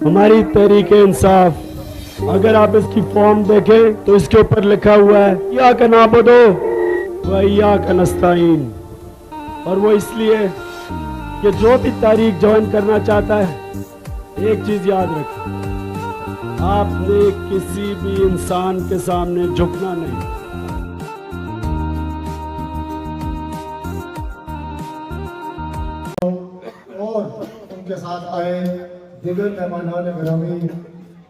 हमारी तहरीक इंसाफ, अगर आप इसकी फॉर्म देखें तो इसके ऊपर लिखा हुआ है या का नाबुदो व या का नस्ताईन। और वो इसलिए कि जो भी तारीख ज्वाइन करना चाहता है, एक चीज याद रखें, आपने किसी भी इंसान के सामने झुकना नहीं। और उनके साथ आए दिगर मेहमानान ग्रामी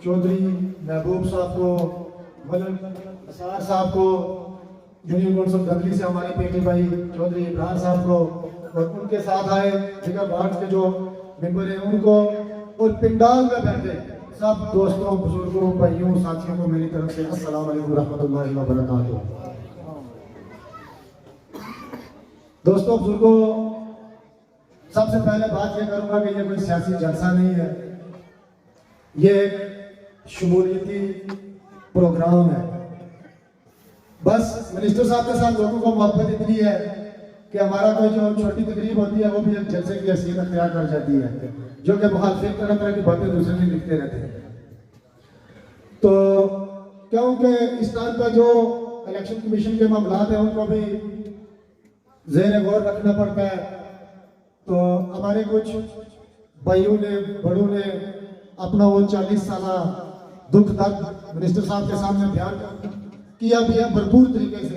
चौधरी महबूब साहब को, मलक असार साहब को, यूनियन कौंसिल दंगली से हमारे पेटी भाई चौधरी इमरान साहब को, और उनके साथ आए दिगर वार्ड के जो मेंबर हैं उनको, और पिंडाल में बैठे सब दोस्तों, बुजुर्गों, भाइयों, साथियों को मेरी तरफ से अस्सलाम वालेकुम रहमतुल्लाहि व बरकातहू। दोस्तों, बुजुर्गों, सबसे पहले बात यह करूंगा कि ये कोई सियासी जलसा नहीं है, ये एक शमूलियती प्रोग्राम है। बस मिनिस्टर साहब के साथ लोगों को मोहब्बत इतनी है कि हमारा कोई जो छोटी तकरीब होती है वो भी एक जलसे की हैसियत अख्तियार कर जाती है, जो कि मुखालिफिन तरह तरह की बातें दूसरे दिन लिखते रहते हैं। तो क्योंकि इस टाइम पर जो इलेक्शन कमीशन के मामला हैं उनको भी ज़ेर गौर रखना पड़ता है। तो हमारे कुछ भाइयों ने, बड़ों ने अपना वो 40 साल दुख दर्द मिनिस्टर साहब के सामने बयान किया भी है भरपूर तरीके से।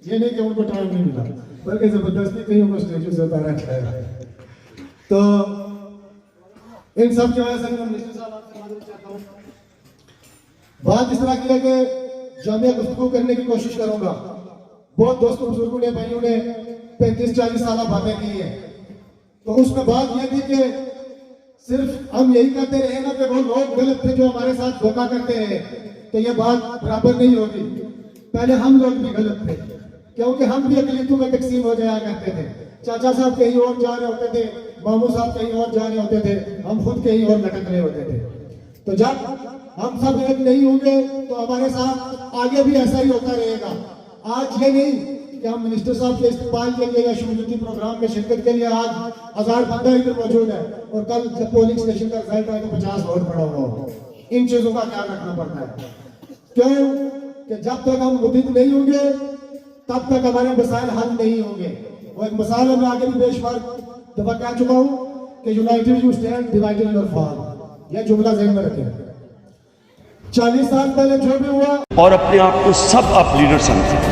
ये नहीं कि उनको टाइम नहीं मिला, बल्कि जबरदस्ती कहीं उनको स्टेज से उतारा गया है। तो इन सब की वजह से मैं मिनिस्टर साहब आपसे मालूम चाहता हूँ, बात इस तरह की है कि जामिया गुफ्तगू करने की कोशिश करूंगा। बहुत दोस्तों, बुजुर्गों ने, भाइयों ने 35-40 साल बातें की है, तो उसमें बात यह थी कि सिर्फ हम यही कहते रहे ना कि वो लोग गलत थे जो हमारे साथ धोखा करते हैं, तो ये बात बराबर नहीं होगी। पहले हम लोग भी गलत थे, क्योंकि हम भी अकलीतों में तकसीम हो जाया करते थे। चाचा साहब कहीं और जा रहे होते थे, मामू साहब कहीं और जा रहे होते थे, हम खुद कहीं और लटक रहे होते थे। तो जब हम सब एक नहीं होंगे तो हमारे साथ आगे भी ऐसा ही होता रहेगा। आज ये नहीं कि हम मिनिस्टर साहब के इस्तेमाल के लिए या शमूलियती प्रोग्राम में शिरकत के लिए आज 1000 बंदा इधर मौजूद है, और कल जब पोलिंग स्टेशन का रिजल्ट आए तो 50 वोट पड़ा हुआ हो। इन चीजों का ख्याल रखना पड़ता है, क्यों कि जब तक हम मुद्दित नहीं होंगे तब तक हमारे मसाइल हल नहीं होंगे। वो एक मसाला मैं आगे भी बेशुमार दफा कह चुका हूँ कि United you stand, divided you fall. यह जुमला ज़हन में रखें। 40 साल पहले जो भी हुआ, और अपने आप को सब आप लीडर समझते हैं,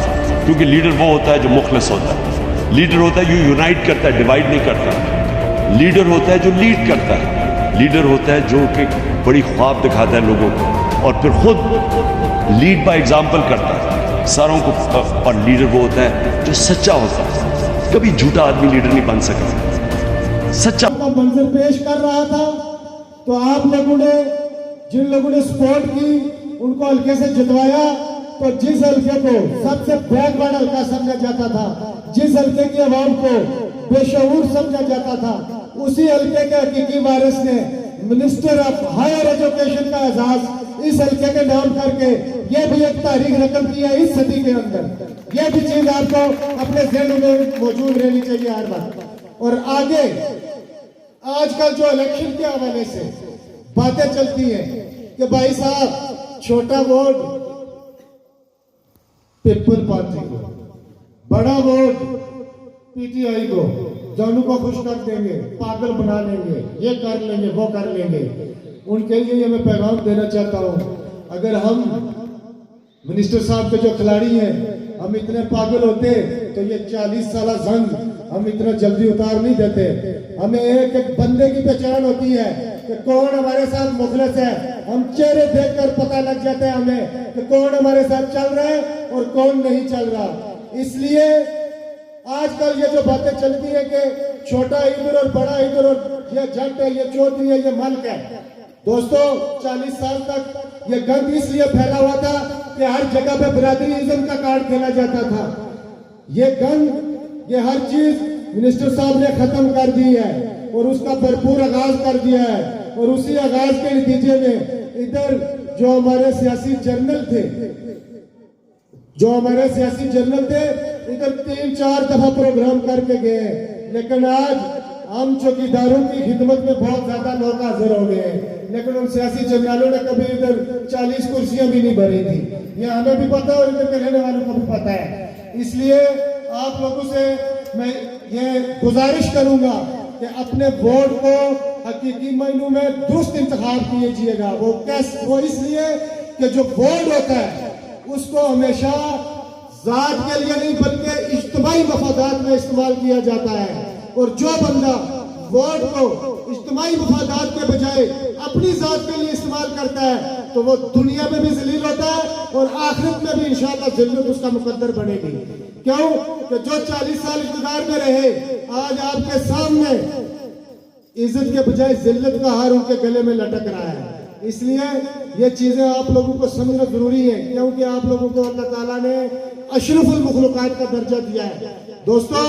क्योंकि लीडर वो होता है जो मुखलिस होता है। लीडर होता है जो यूनाइट करता है, डिवाइड नहीं करता। लीडर होता है जो लीड करता है। लीडर होता है जो कि बड़ी ख्वाब दिखाता है लोगों को, और फिर खुद लीड बाय एग्जाम्पल करता है सारों को। और लीडर वो होता है जो सच्चा होता है। कभी झूठा आदमी लीडर नहीं बन सकता। सच्चा मंजर पेश कर रहा था, तो आप लोगों ने, जिन लोगों ने सपोर्ट की, उनको हल्के से जितवाया। तो जिस हल्के को सबसे बैकवर्ड हल्का समझा जाता था, जिस हल्के की आवाम को बेशऊर समझा जाता था, उसी हल्के के हकीकी वारिस ने मिनिस्टर ऑफ हायर एजुकेशन का एजाज इस हल्के के नाम करके यह भी एक तारीख रकम की है इस सदी के अंदर। यह भी चीज आपको अपने ज़हन में मौजूद रहनी चाहिए हर बार। और आगे आजकल जो इलेक्शन के हवाले से बातें चलती है कि भाई साहब छोटा वोट पीपल पार्टी को, बड़ा वोट पीटीआई को, जानू को खुश कर देंगे, पागल बना लेंगे, ये कर लेंगे, वो कर लेंगे। उनके लिए मैं पैगाम देना चाहता हूँ, अगर हम मिनिस्टर साहब के जो खिलाड़ी हैं हम इतने पागल होते तो ये 40 साल जंग हम इतना जल्दी उतार नहीं देते। हमें एक एक बंदे की पहचान होती है कि कौन हमारे साथ मुखलिस है। हम चेहरे देखकर पता लग जाता है हमें कि कौन हमारे साथ चल रहा है और कौन नहीं चल रहा। इसलिए आजकल ये जो बातें चलती है कि छोटा इधर और बड़ा इधर, और ये जट है, ये चौधरी है, ये मल्क है। दोस्तों, 40 साल तक ये गंद इसलिए फैला हुआ था कि हर जगह पे बिरादरीइज्म का कार्ड खेला जाता था। ये गंद, ये हर चीज मिनिस्टर साहब ने खत्म कर दी है और उसका भरपूर आगाज कर दिया है। और उसी आगाज के नतीजे में इधर जो हमारे सियासी जर्नल थे, इधर 3-4 दफा प्रोग्राम करके गए, लेकिन आज हम चौकीदारों की खिदमत में बहुत ज्यादा लोग हाजिर हो गए हैं। लेकिन उन सियासी जर्नलों ने कभी इधर 40 कुर्सियां भी नहीं भरी थी। ये हमें भी पता है और इधर के रहने वालों को भी पता है। इसलिए आप लोगों से मैं ये गुजारिश करूंगा कि अपने वोट को हकीकी मायनों में दुरुस्त इंतखाब कीजिएगा। वो इसलिए कि जो वोट होता है उसको हमेशा जात के लिए नहीं बल्कि इज्तिमाई मफादात में इस्तेमाल किया जाता है। और जो बंदा वोट को इज्तिमाई मफादात के बजाय अपनी जात के लिए इस्तेमाल करता है तो वो दुनिया में भी जलील होता है और आखिरत में भी इंशाअल्लाह जिल्लत उसका मुकद्दर बनेगी। क्यों कि जो 40 साल इक़्तिदार में रहे आज आपके सामने इज्जत के बजाय जिल्लत का हार उनके गले में लटक रहा है। इसलिए ये चीजें आप लोगों को समझना जरूरी है, क्योंकि आप लोगों को अल्लाह ताला ने अशरफुल मखलूकात का दर्जा दिया है। दोस्तों,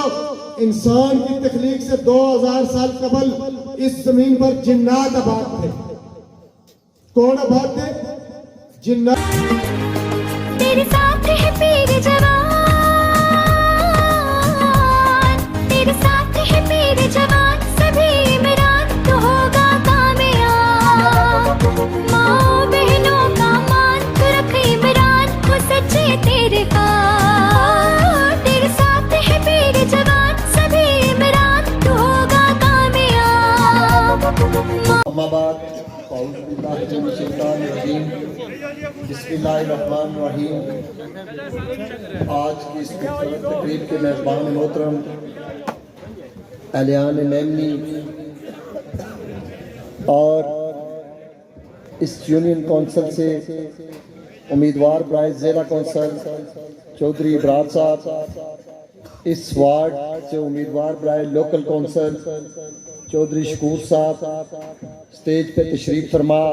इंसान की तख्लीक से 2000 साल कबल इस जमीन पर जिन्नात आबाद थे। कौन आबाद थे? जिन्नात। तेरे साथ है पीर जवान, तेरे साथ है पीर जवान, सभी इमरान तो होगा कामयाब। माँ बहनों का मान तो रख इमरान, वो सच्चे तेरे पास। तेरे साथ है पीर जवान, सभी इमरान तो होगा कामयाब। अम्माबाद बिस्मिल्लाहिर्रहमानिर्रहीम। आज की इस तकरीब के मेज़बान मोहतरम एलियान नेमनी और इस यूनियन कौंसिल से उम्मीदवार बराए ज़िला कौंसिल चौधरी इब्रार साहब, इस वार्ड से उम्मीदवार बराए लोकल कौंसिल चौधरी शकूर साहब स्टेज पे तशरीफ फरमा।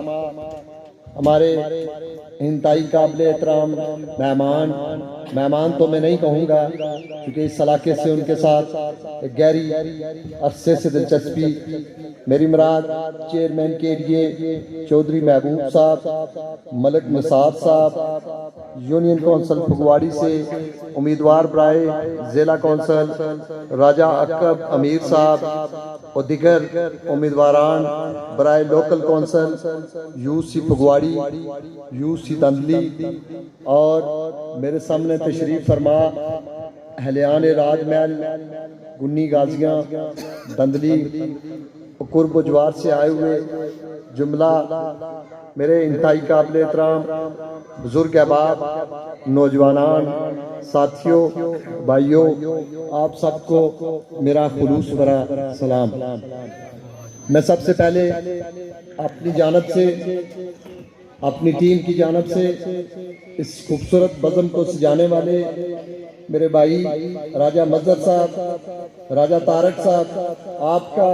हमारे इंतहाई काबिल एहतराम मेहमान तो मैं नहीं कहूँगा क्योंकि इस इलाके से उनके साथ एक गहरी अरसे से दिलचस्पी। मेरी मुराद चेयरमैन के लिए चौधरी महबूब साहब, मलिक निसार साहब, यूनियन कौंसिल फगवाड़ी से उम्मीदवार बराए ज़िला कौंसिल राजा अकब अमीर साहब और दिगर उम्मीदवारान बराए local council UC Phagwari, UC दंदली और मेरे सामने तशरीफ फरमा हलियान राजमहल गुन्नी गाजियाँ दंदली कुर्ब जवार से आए हुए जुमला मेरे इंतहाई काबिल एहतराम बुजुर्ग अहबाब, नौजवानान, साथियों, भाइयों, आप सबको मेरा खुलूस भरा सलाम। मैं सबसे पहले अपनी जानब से, अपनी टीम की जानब से इस खूबसूरत बज़म को सजाने वाले मेरे भाई राजा मज़हर साहब, राजा तारक साहब, आपका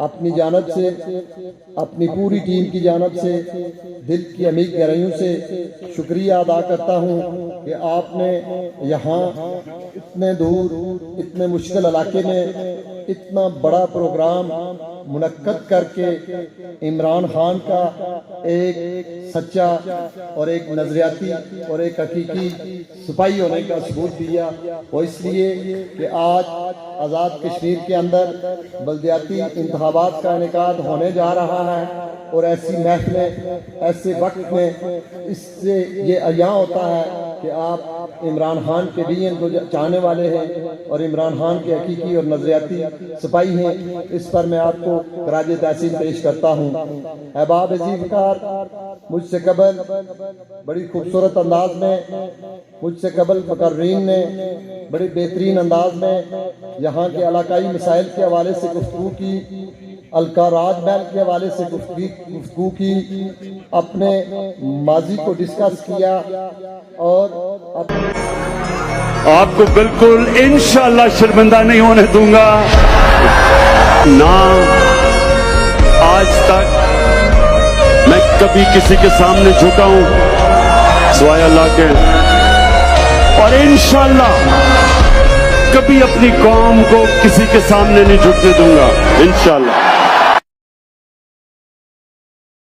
अपनी जानब से, अपनी पूरी टीम की जानब से दिल की अमीर गहराइयों से शुक्रिया अदा करता हूँ कि आपने यहाँ इतने दूर, इतने मुश्किल इलाके में इतना बड़ा प्रोग्राम मुनक्कद करके इमरान खान का एक सच्चा और एक नजरियाती और एक हकीकी सिपाही होने का सबूत दिया। वो इसलिए कि आज आज़ाद कश्मीर के अंदर बल्दियाती इंतखाबात का इनेकाद होने जा रहा है और ऐसी महफिलें, ऐसे वक्त में इससे ये अया होता है कि आप इमरान खान के विजन को चाहने वाले हैं और इमरान खान के हकीकी और नजरियाती सिपाही हैं। इस पर मैं आपको खराज तहसीन पेश करता हूँ। अहबाब अज़ीज़कार, मुझसे कबल बड़ी खूबसूरत अंदाज में, मुझसे कबल मुकर्रीन ने बड़े बेहतरीन अंदाज में यहाँ के इलाकाई मसाइल के हवाले से गुफ्तगू की, अलका राजमहल के हवाले से गुफ्तगू की, अपने माजी को डिस्कस किया और आपको बिल्कुल इंशाअल्लाह शर्मिंदा नहीं होने दूंगा। ना आज तक मैं कभी किसी के सामने झुका हूं सिवाय अल्लाह के, और इंशाअल्लाह कभी अपनी कौम को किसी के सामने नहीं झुकने दूंगा इंशाअल्लाह।